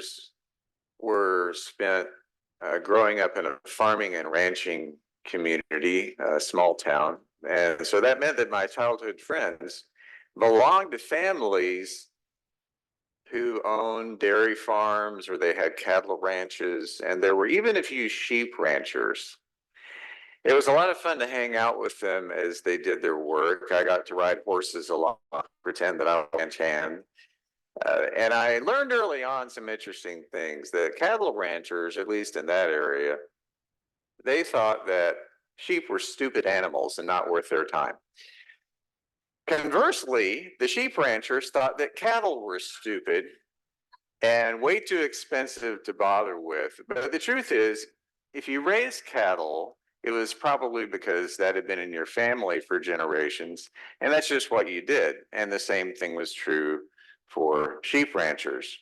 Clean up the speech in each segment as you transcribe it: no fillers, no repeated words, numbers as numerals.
years were spent growing up in a farming and ranching community, a small town. And so that meant that my childhood friends belonged to families who owned dairy farms or they had cattle ranches. And there were even a few sheep ranchers. It was a lot of fun to hang out with them as they did their work. I got to ride horses a lot, pretend that I was a ranch hand. And I learned early on some interesting things. The cattle ranchers, at least in that area, they thought that sheep were stupid animals and not worth their time. Conversely, the sheep ranchers thought that cattle were stupid and way too expensive to bother with. But the truth is, if you raised cattle, it was probably because that had been in your family for generations, and that's just what you did. And the same thing was true for sheep ranchers.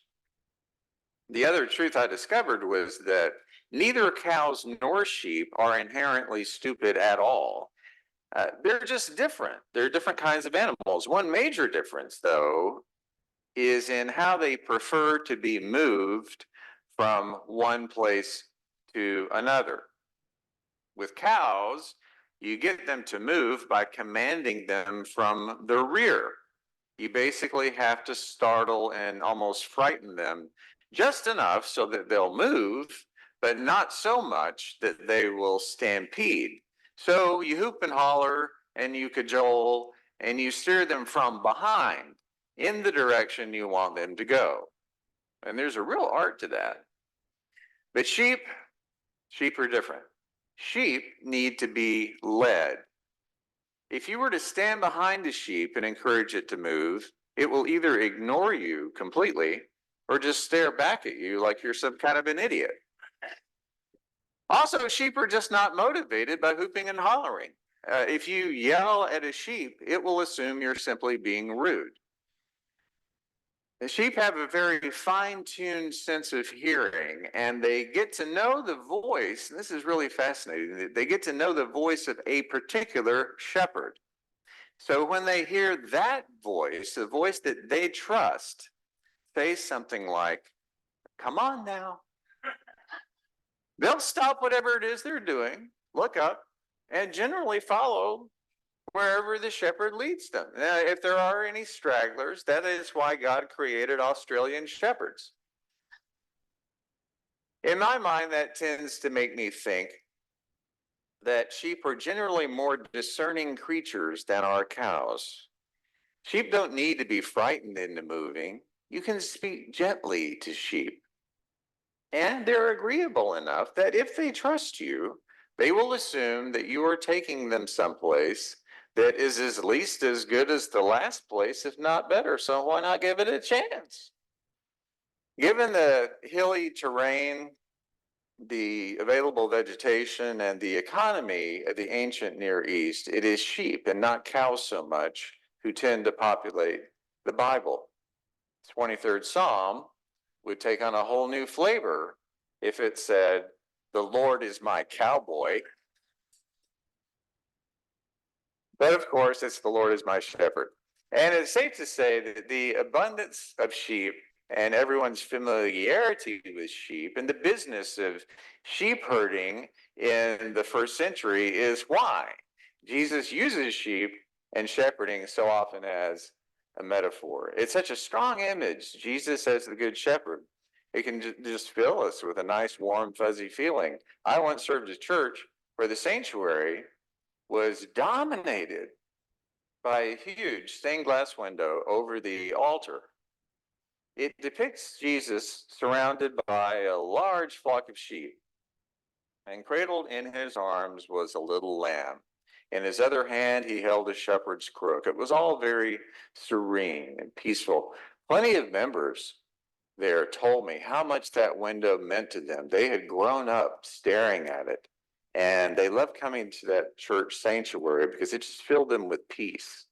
The other truth I discovered was that neither cows nor sheep are inherently stupid at all. They're just different. They're different kinds of animals. One major difference, though, is in how they prefer to be moved from one place to another. With cows, you get them to move by commanding them from the rear. You basically have to startle and almost frighten them just enough so that they'll move, but not so much that they will stampede. So you hoop and holler and you cajole and you steer them from behind in the direction you want them to go. And there's a real art to that. But sheep are different. Sheep need to be led. If you were to stand behind a sheep and encourage it to move, it will either ignore you completely or just stare back at you like you're some kind of an idiot. Also, sheep are just not motivated by hooping and hollering. If you yell at a sheep, it will assume you're simply being rude. The sheep have a very fine-tuned sense of hearing, and they get to know the voice, and this is really fascinating, they get to know the voice of a particular shepherd. So when they hear that voice, the voice that they trust, say something like, "Come on now," they'll stop whatever it is they're doing, look up, and generally follow wherever the shepherd leads them. Now, if there are any stragglers, that is why God created Australian shepherds. In my mind, that tends to make me think that sheep are generally more discerning creatures than our cows. Sheep don't need to be frightened into moving. You can speak gently to sheep. And they're agreeable enough that if they trust you, they will assume that you are taking them someplace that is at least as good as the last place, if not better. So why not give it a chance? Given the hilly terrain, the available vegetation, and the economy of the ancient Near East, it is sheep and not cows so much who tend to populate the Bible. 23rd Psalm would take on a whole new flavor if it said, "The Lord is my cowboy." But of course, it's "the Lord is my shepherd." And it's safe to say that the abundance of sheep and everyone's familiarity with sheep and the business of sheep herding in the first century is why Jesus uses sheep and shepherding so often as a metaphor. It's such a strong image, Jesus as the good shepherd. It can just fill us with a nice, warm, fuzzy feeling. I once served a church where the sanctuary was dominated by a huge stained glass window over the altar. It depicts Jesus surrounded by a large flock of sheep, and cradled in his arms was a little lamb. In his other hand, he held a shepherd's crook. It was all very serene and peaceful. Plenty of members there told me how much that window meant to them. They had grown up staring at it, and they loved coming to that church sanctuary because it just filled them with peace.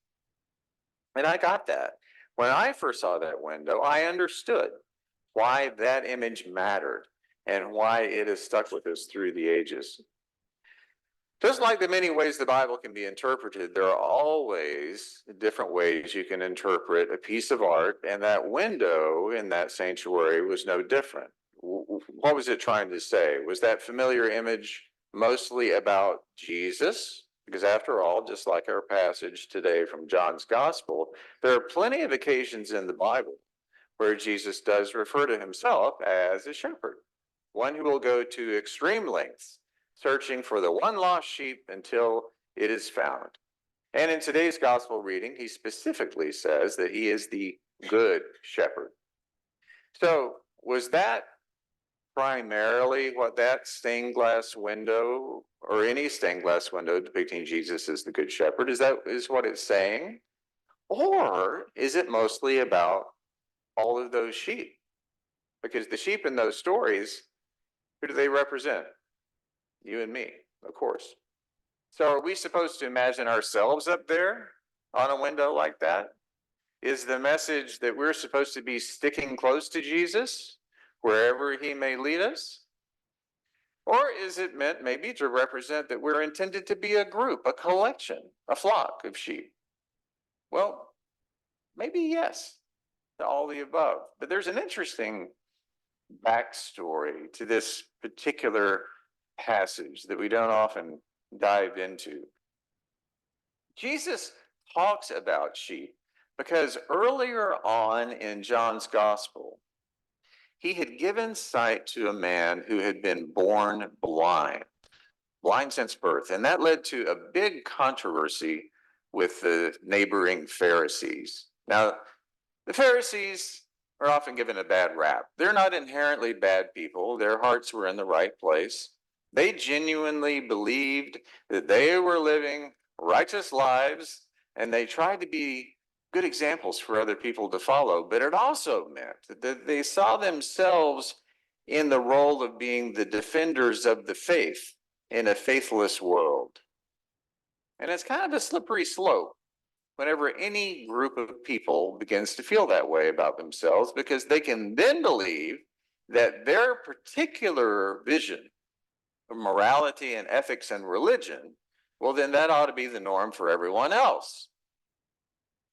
And I got that. When I first saw that window, I understood why that image mattered and why it has stuck with us through the ages. Just like the many ways the Bible can be interpreted, there are always different ways you can interpret a piece of art, and that window in that sanctuary was no different. What was it trying to say? Was that familiar image mostly about Jesus? Because after all, just like our passage today from John's Gospel, there are plenty of occasions in the Bible where Jesus does refer to himself as a shepherd, one who will go to extreme lengths, searching for the one lost sheep until it is found. And in today's gospel reading, he specifically says that he is the good shepherd. So, was that primarily what that stained glass window, or any stained glass window depicting Jesus as the good shepherd, is what it's saying? Or is it mostly about all of those sheep? Because the sheep in those stories, who do they represent? You and me, of course. So are we supposed to imagine ourselves up there on a window like that? Is the message that we're supposed to be sticking close to Jesus wherever he may lead us? Or is it meant maybe to represent that we're intended to be a group, a collection, a flock of sheep? Well, maybe yes to all the above. But there's an interesting backstory to this particular passage that we don't often dive into. Jesus talks about sheep because earlier on in John's gospel, he had given sight to a man who had been born blind, blind since birth. And that led to a big controversy with the neighboring Pharisees. Now, the Pharisees are often given a bad rap. They're not inherently bad people. Their hearts were in the right place. They genuinely believed that they were living righteous lives, and they tried to be good examples for other people to follow. But it also meant that they saw themselves in the role of being the defenders of the faith in a faithless world. And it's kind of a slippery slope whenever any group of people begins to feel that way about themselves, because they can then believe that their particular vision of morality and ethics and religion, well, then that ought to be the norm for everyone else.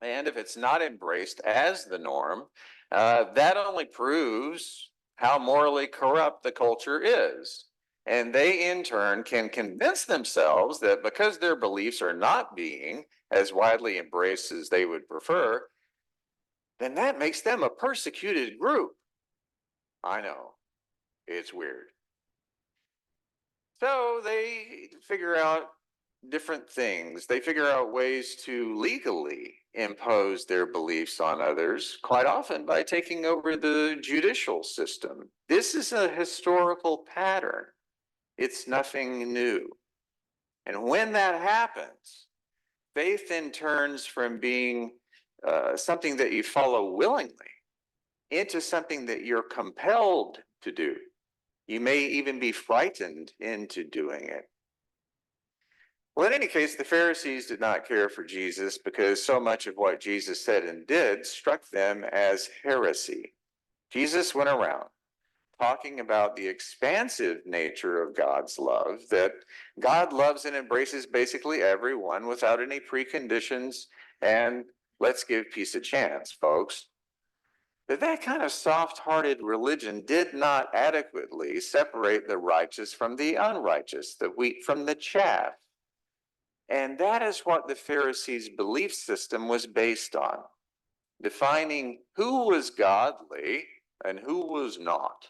And if it's not embraced as the norm, that only proves how morally corrupt the culture is. And they, in turn, can convince themselves that because their beliefs are not being as widely embraced as they would prefer, then that makes them a persecuted group. I know, it's weird. So they figure out different things. They figure out ways to legally impose their beliefs on others, quite often by taking over the judicial system. This is a historical pattern. It's nothing new. And when that happens, faith then turns from being something that you follow willingly into something that you're compelled to do. You may even be frightened into doing it. Well, in any case, the Pharisees did not care for Jesus because so much of what Jesus said and did struck them as heresy. Jesus went around talking about the expansive nature of God's love, that God loves and embraces basically everyone without any preconditions, and let's give peace a chance, folks. But that kind of soft-hearted religion did not adequately separate the righteous from the unrighteous, the wheat from the chaff. And that is what the Pharisees' belief system was based on, defining who was godly and who was not.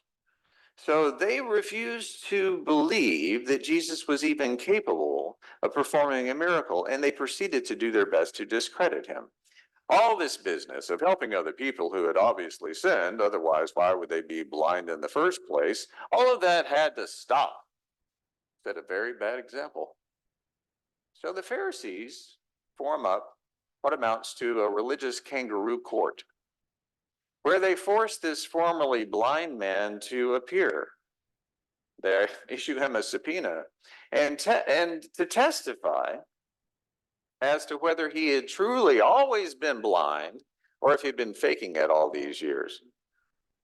So they refused to believe that Jesus was even capable of performing a miracle, and they proceeded to do their best to discredit him. All this business of helping other people who had obviously sinned, otherwise why would they be blind in the first place? All of that had to stop. Set a very bad example. So the Pharisees form up what amounts to a religious kangaroo court, where they force this formerly blind man to appear. They issue him a subpoena and to testify as to whether he had truly always been blind or if he'd been faking it all these years,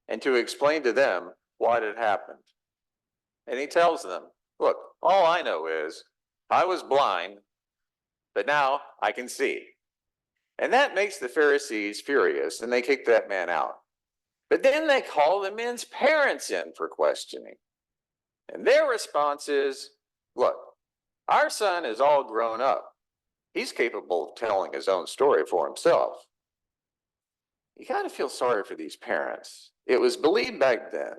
and to explain to them what had happened. And he tells them, look, all I know is I was blind, but now I can see. And that makes the Pharisees furious, and they kick that man out. But then they call the men's parents in for questioning. And their response is, look, our son is all grown up. He's capable of telling his own story for himself. You got to feel sorry for these parents. It was believed back then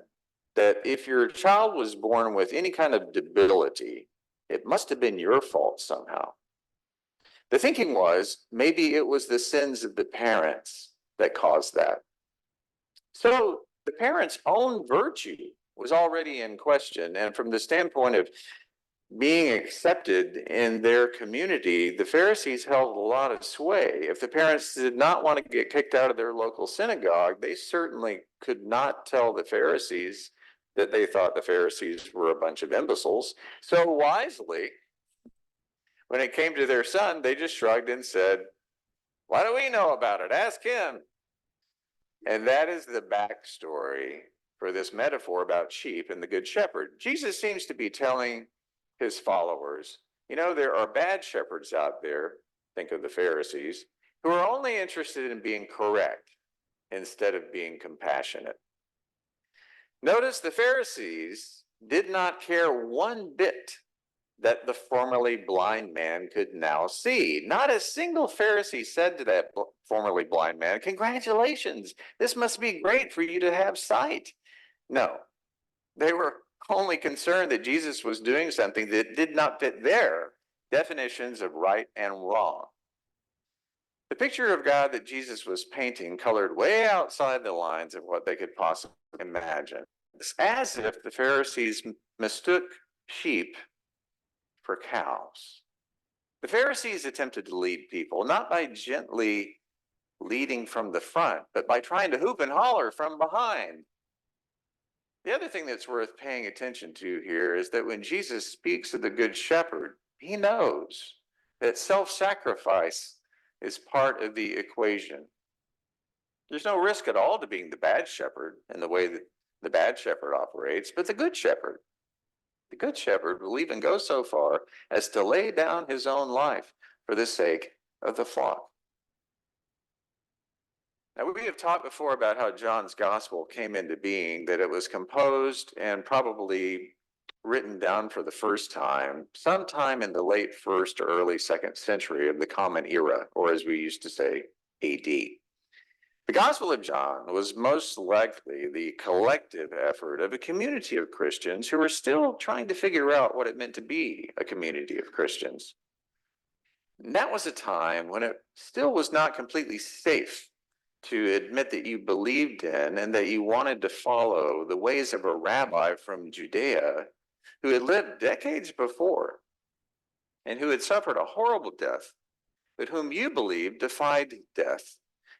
that if your child was born with any kind of debility, it must have been your fault somehow. The thinking was maybe it was the sins of the parents that caused that. So the parents' own virtue was already in question. And from the standpoint of being accepted in their community, the Pharisees held a lot of sway. If the parents did not want to get kicked out of their local synagogue, they certainly could not tell the Pharisees that they thought the Pharisees were a bunch of imbeciles. So wisely, when it came to their son, they just shrugged and said, "Why do we know about it? Ask him." And that is the backstory for this metaphor about sheep and the good shepherd. Jesus seems to be telling his followers, you know, there are bad shepherds out there, think of the Pharisees, who are only interested in being correct instead of being compassionate. Notice the Pharisees did not care one bit that the formerly blind man could now see. Not a single Pharisee said to that formerly blind man, "Congratulations, this must be great for you to have sight." No, they were only concerned that Jesus was doing something that did not fit their definitions of right and wrong. The picture of God that Jesus was painting colored way outside the lines of what they could possibly imagine. It's as if the Pharisees mistook sheep for cows. The Pharisees attempted to lead people, not by gently leading from the front, but by trying to hoop and holler from behind. The other thing that's worth paying attention to here is that when Jesus speaks of the Good Shepherd, he knows that self-sacrifice is part of the equation. There's no risk at all to being the bad shepherd in the way that the bad shepherd operates, but the Good Shepherd will even go so far as to lay down his own life for the sake of the flock. Now, we have talked before about how John's gospel came into being, that it was composed and probably written down for the first time sometime in the late first or early second century of the Common Era, or as we used to say, AD. The Gospel of John was most likely the collective effort of a community of Christians who were still trying to figure out what it meant to be a community of Christians. And that was a time when it still was not completely safe to admit that you believed in and that you wanted to follow the ways of a rabbi from Judea who had lived decades before and who had suffered a horrible death, but whom you believed defied death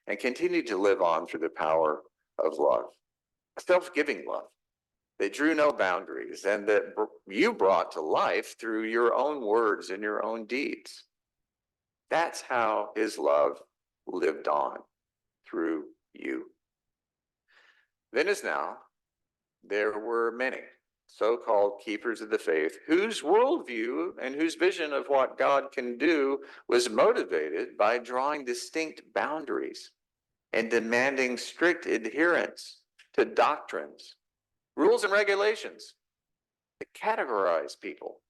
and continued to live on through the power of love, a self-giving love that drew no boundaries and that you brought to life through your own words and your own deeds. That's how his love lived on through you. Then as now, there were many so-called keepers of the faith whose worldview and whose vision of what God can do was motivated by drawing distinct boundaries and demanding strict adherence to doctrines, rules, and regulations that categorize people,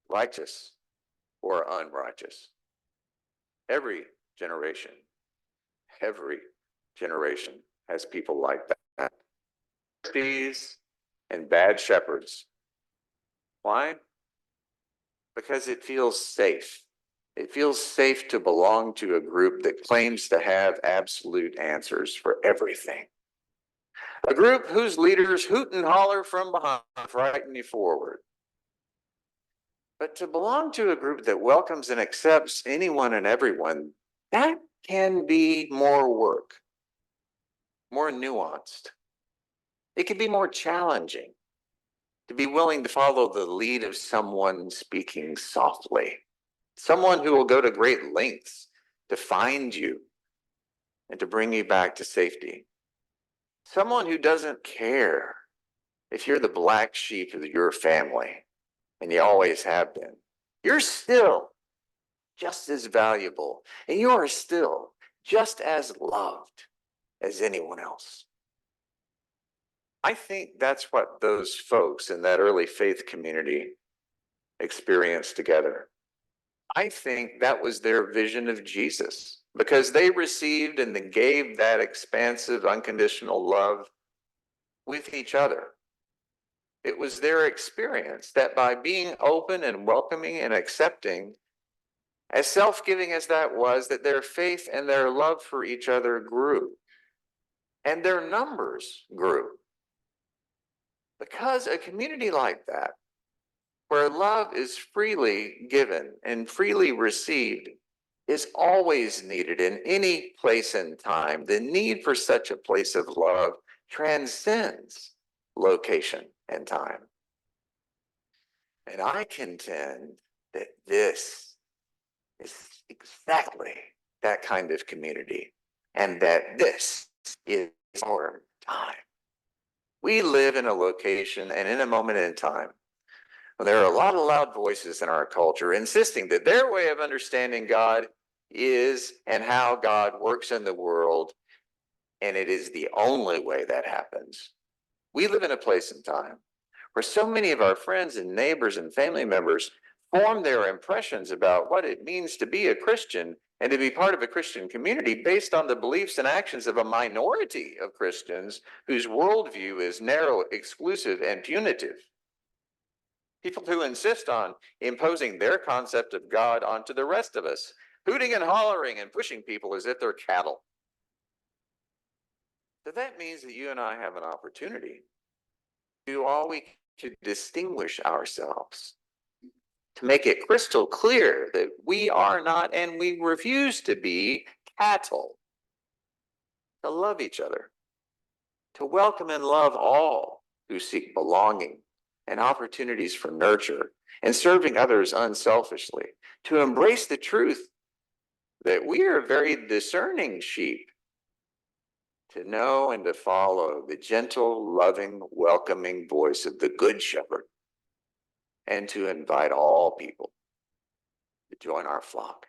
righteous or unrighteous. Every generation has people like that. These and bad shepherds. Why? Because it feels safe. It feels safe to belong to a group that claims to have absolute answers for everything. A group whose leaders hoot and holler from behind, frighten you forward. But to belong to a group that welcomes and accepts anyone and everyone, that can be more work, more nuanced. It can be more challenging to be willing to follow the lead of someone speaking softly, someone who will go to great lengths to find you and to bring you back to safety. Someone who doesn't care if you're the black sheep of your family, and you always have been. You're still just as valuable, and you are still just as loved as anyone else. I think that's what those folks in that early faith community experienced together. I think that was their vision of Jesus, because they received and then gave that expansive, unconditional love with each other. It was their experience that by being open and welcoming and accepting, as self-giving as that was, that their faith and their love for each other grew. And their numbers grew. Because a community like that, where love is freely given and freely received, is always needed in any place and time. The need for such a place of love transcends location and time. And I contend that this is exactly that kind of community, and that this is our time. We live in a location and in a moment in time when there are a lot of loud voices in our culture insisting that their way of understanding God is and how God works in the world, and it is the only way that happens. We live in a place and time where so many of our friends and neighbors and family members form their impressions about what it means to be a Christian and to be part of a Christian community based on the beliefs and actions of a minority of Christians whose worldview is narrow, exclusive, and punitive. People who insist on imposing their concept of God onto the rest of us, hooting and hollering and pushing people as if they're cattle. So that means that you and I have an opportunity to do all we can to distinguish ourselves, to make it crystal clear that we are not and we refuse to be cattle, to love each other, to welcome and love all who seek belonging and opportunities for nurture and serving others unselfishly, to embrace the truth that we are very discerning sheep, to know and to follow the gentle, loving, welcoming voice of the Good Shepherd, and to invite all people to join our flock.